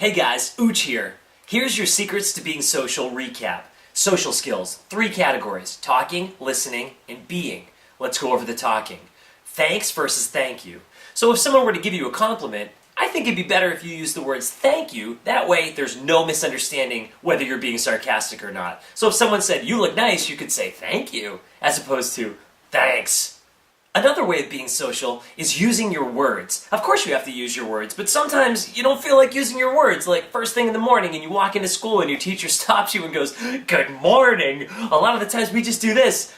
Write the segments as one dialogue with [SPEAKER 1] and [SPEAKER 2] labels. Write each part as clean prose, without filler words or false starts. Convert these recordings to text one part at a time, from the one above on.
[SPEAKER 1] Hey guys, Ooch here. Here's your secrets to being social recap. Social skills, 3 categories: talking, listening, and being. Let's go over the talking. Thanks versus thank you. So if someone were to give you a compliment, I think it'd be better if you use the words thank you. That way there's no misunderstanding whether you're being sarcastic or not. So if someone said, you look nice, you could say thank you, as opposed to thanks. Another way of being social is using your words. Of course you have to use your words, but sometimes you don't feel like using your words, like first thing in the morning and you walk into school and your teacher stops you and goes, "Good morning." A lot of the times we just do this.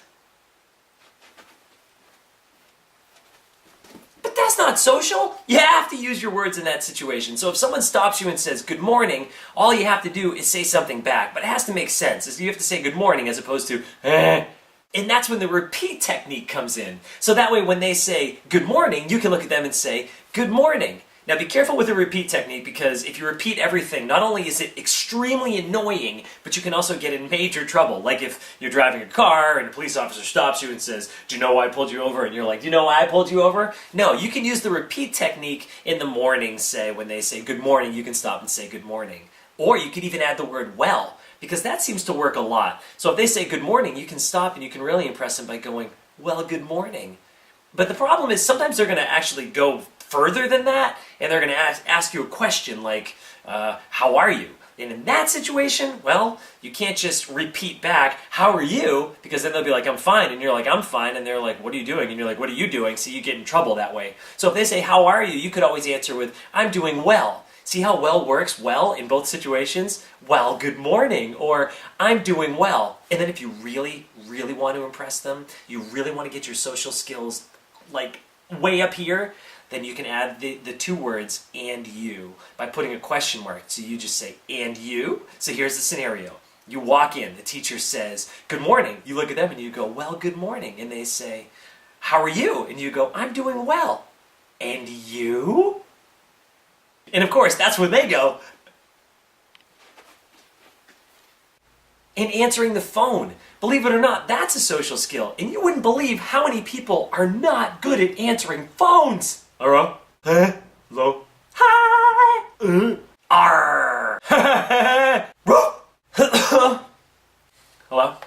[SPEAKER 1] But that's not social. You have to use your words in that situation. So if someone stops you and says good morning, all you have to do is say something back, but it has to make sense. You have to say good morning as opposed to And that's when the repeat technique comes in. So that way when they say good morning, you can look at them and say good morning. Now be careful with the repeat technique, because if you repeat everything, not only is it extremely annoying, but you can also get in major trouble. Like if you're driving a car and a police officer stops you and says, "Do you know why I pulled you over?" And you're like, "Do you know why I pulled you over?" No, you can use the repeat technique in the morning, say, when they say good morning, you can stop and say good morning. Or you could even add the word well, because that seems to work a lot. So if they say good morning, you can stop and you can really impress them by going, "Well, good morning." But the problem is sometimes they're going to actually go further than that, and they're going to ask you a question like, how are you? And in that situation, well, you can't just repeat back, "How are you?" Because then they'll be like, "I'm fine," and you're like, "I'm fine," and they're like, "What are you doing?" And you're like, "What are you doing?" So you get in trouble that way. So if they say, "How are you?" you could always answer with, "I'm doing well." See how well works well in both situations? "Well, good morning," or "I'm doing well." And then if you really, really want to impress them, you really want to get your social skills like way up here, then you can add the 2 words "and you" by putting a question mark. So you just say "and you." So here's the scenario. You walk in, the teacher says, "Good morning." You look at them and you go, "Well, good morning." And they say, "How are you?" And you go, "I'm doing well." "And you?" And of course, that's when they go. And answering the phone. Believe it or not, that's a social skill. And you wouldn't believe how many people are not good at answering phones. Hello? Huh? Hello? Hi! Arr! Hello? What?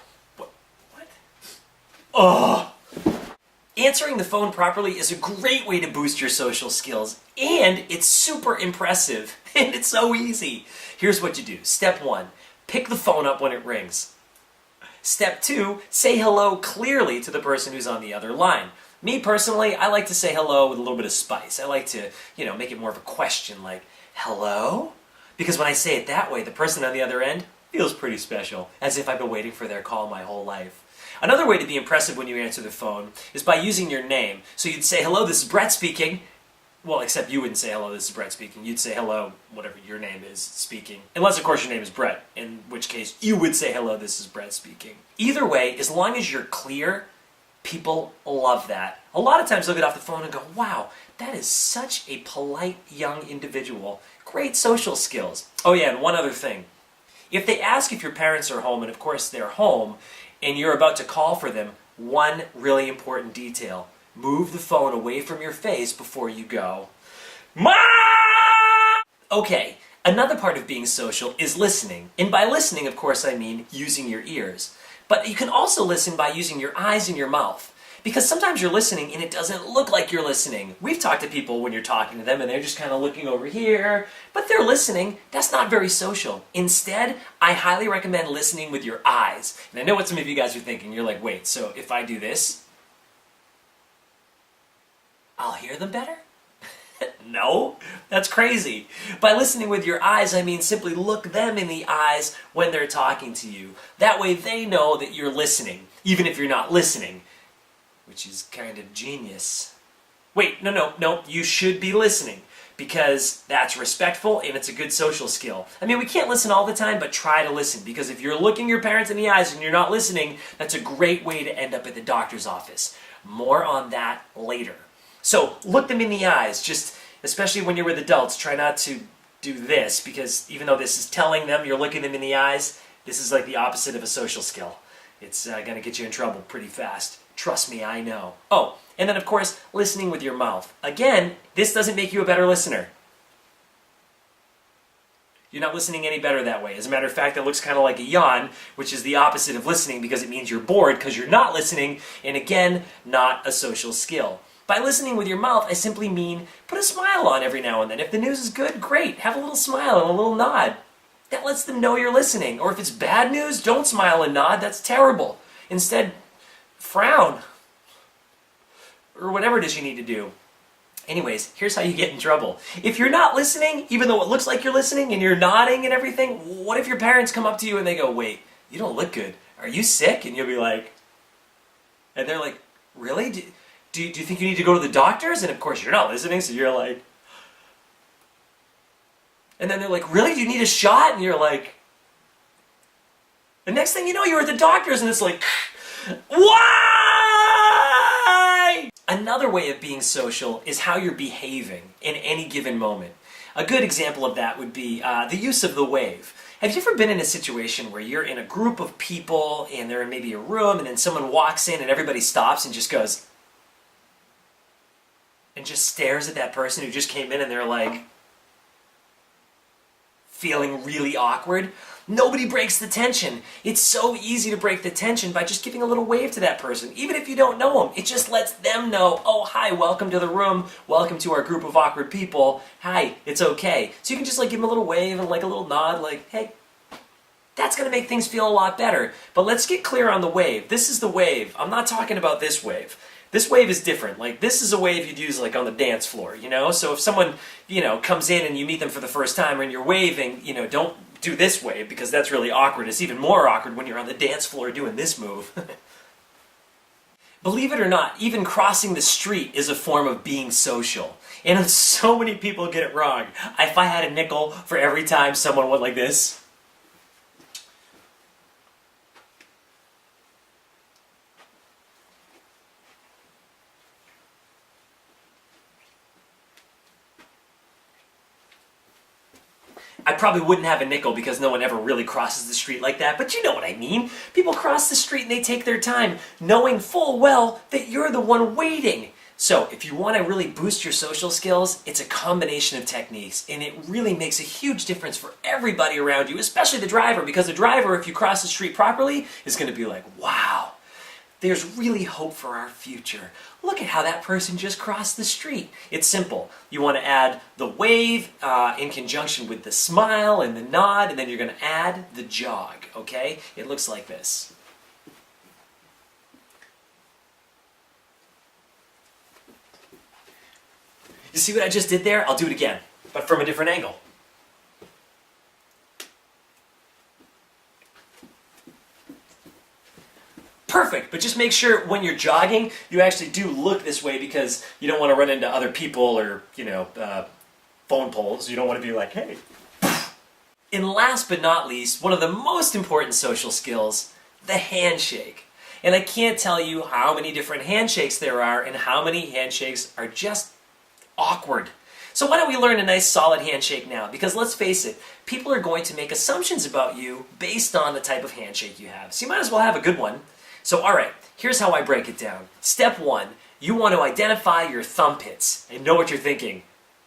[SPEAKER 1] Oh! Answering the phone properly is a great way to boost your social skills, and it's super impressive, and it's so easy. Here's what you do. Step 1, pick the phone up when it rings. Step 2, say hello clearly to the person who's on the other line. Me personally, I like to say hello with a little bit of spice. I like to, make it more of a question, like, "Hello?" Because when I say it that way, the person on the other end feels pretty special, as if I've been waiting for their call my whole life. Another way to be impressive when you answer the phone is by using your name. So you'd say, "Hello, this is Brett speaking." Well, except you wouldn't say, "Hello, this is Brett speaking." You'd say, "Hello, whatever your name is speaking." Unless, of course, your name is Brett, in which case you would say, "Hello, this is Brett speaking." Either way, as long as you're clear, people love that. A lot of times they'll get off the phone and go, "Wow, that is such a polite young individual. Great social skills." Oh yeah, and one other thing. If they ask if your parents are home, and of course they're home, and you're about to call for them, one really important detail. Move the phone away from your face before you go, "Ma!" Okay, another part of being social is listening. And by listening, of course, I mean using your ears. But you can also listen by using your eyes and your mouth. Because sometimes you're listening and it doesn't look like you're listening. We've talked to people when you're talking to them and they're just kind of looking over here, but they're listening. That's not very social. Instead, I highly recommend listening with your eyes. And I know what some of you guys are thinking. You're like, "Wait, so if I do this, I'll hear them better?" No, that's crazy. By listening with your eyes, I mean simply look them in the eyes when they're talking to you. That way they know that you're listening, even if you're not listening. Which is kind of genius. Wait, no, you should be listening, because that's respectful and it's a good social skill. I mean, we can't listen all the time, but try to listen, because if you're looking your parents in the eyes and you're not listening, that's a great way to end up at the doctor's office. More on that later. So, look them in the eyes, just especially when you're with adults, try not to do this, because even though this is telling them you're looking them in the eyes, this is like the opposite of a social skill. It's going to get you in trouble pretty fast. Trust me, I know. Oh, and then of course, listening with your mouth. Again, this doesn't make you a better listener. You're not listening any better that way. As a matter of fact, that looks kind of like a yawn, which is the opposite of listening because it means you're bored because you're not listening, and again, not a social skill. By listening with your mouth, I simply mean put a smile on every now and then. If the news is good, great. Have a little smile and a little nod. That lets them know you're listening. Or if it's bad news, don't smile and nod. That's terrible. Instead, frown. Or whatever it is you need to do. Anyways, here's how you get in trouble. If you're not listening, even though it looks like you're listening and you're nodding and everything, what if your parents come up to you and they go, wait, you don't look good. Are you sick? And you'll be like, and they're like, really? Do you think you need to go to the doctors? And of course you're not listening, so you're like, and then they're like, really? Do you need a shot? And you're like, the next thing you know, you're at the doctor's and it's like, why? Another way of being social is how you're behaving in any given moment. A good example of that would be the use of the wave. Have you ever been in a situation where you're in a group of people and they're in maybe a room and then someone walks in and everybody stops and just goes, and just stares at that person who just came in and they're like, feeling really awkward? Nobody breaks the tension. It's so easy to break the tension by just giving a little wave to that person. Even if you don't know them, it just lets them know, oh, hi, welcome to the room. Welcome to our group of awkward people. Hi, it's okay. So you can just like give them a little wave and like a little nod, like, hey. That's going to make things feel a lot better. But let's get clear on the wave. This is the wave. I'm not talking about this wave. This wave is different. Like, this is a wave you'd use like on the dance floor, you know? So if someone, comes in and you meet them for the first time and you're waving, don't do this wave because that's really awkward. It's even more awkward when you're on the dance floor doing this move. Believe it or not, even crossing the street is a form of being social. And so many people get it wrong. If I had a nickel for every time someone went like this, I probably wouldn't have a nickel because no one ever really crosses the street like that, but you know what I mean. People cross the street and they take their time, knowing full well that you're the one waiting. So if you want to really boost your social skills, it's a combination of techniques, and it really makes a huge difference for everybody around you, especially the driver, because the driver, if you cross the street properly, is going to be like, wow, there's really hope for our future. Look at how that person just crossed the street. It's simple. You want to add the wave in conjunction with the smile and the nod, and then you're going to add the jog, okay? It looks like this. You see what I just did there? I'll do it again, but from a different angle. Perfect, but just make sure when you're jogging, you actually do look this way because you don't want to run into other people or, phone poles. You don't want to be like, hey. And last but not least, one of the most important social skills, the handshake. And I can't tell you how many different handshakes there are and how many handshakes are just awkward. So why don't we learn a nice solid handshake now? Because let's face it, people are going to make assumptions about you based on the type of handshake you have. So you might as well have a good one. So alright, here's how I break it down. Step 1, you want to identify your thumb pits. I know what you're thinking.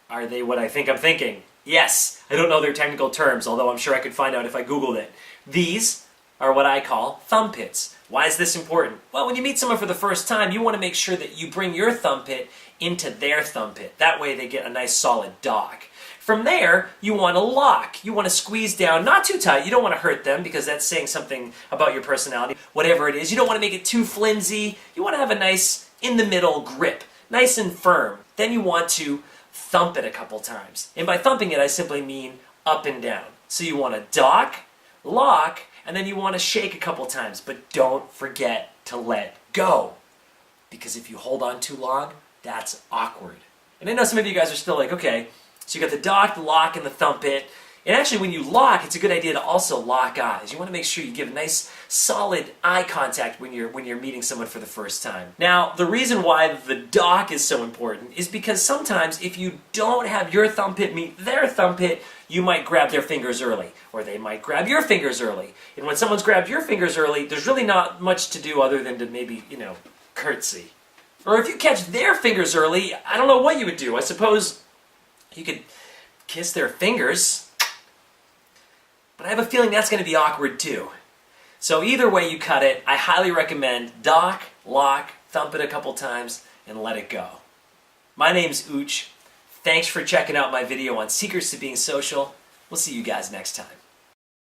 [SPEAKER 1] Are they what I think I'm thinking? Yes, I don't know their technical terms, although I'm sure I could find out if I Googled it. These are what I call thumb pits. Why is this important? Well, when you meet someone for the first time, you want to make sure that you bring your thumb pit into their thumb pit. That way they get a nice solid dock. From there, you want to lock. You want to squeeze down, not too tight. You don't want to hurt them because that's saying something about your personality. Whatever it is, you don't want to make it too flimsy. You want to have a nice in-the-middle grip, nice and firm. Then you want to thump it a couple times. And by thumping it, I simply mean up and down. So you want to dock, lock, and then you want to shake a couple times. But don't forget to let go. Because if you hold on too long, that's awkward. And I know some of you guys are still like, okay, so you got the dock, the lock, and the thump it. And actually when you lock, it's a good idea to also lock eyes. You want to make sure you give a nice solid eye contact when you're meeting someone for the first time. Now, the reason why the dock is so important is because sometimes if you don't have your thumb pit meet their thumb pit, you might grab their fingers early, or they might grab your fingers early. And when someone's grabbed your fingers early, there's really not much to do other than to maybe, curtsy. Or if you catch their fingers early, I don't know what you would do. I suppose you could kiss their fingers. but I have a feeling that's going to be awkward too. So either way you cut it, I highly recommend dock, lock, thump it a couple times, and let it go. My name's Ooch. Thanks for checking out my video on Secrets to Being Social. We'll see you guys next time.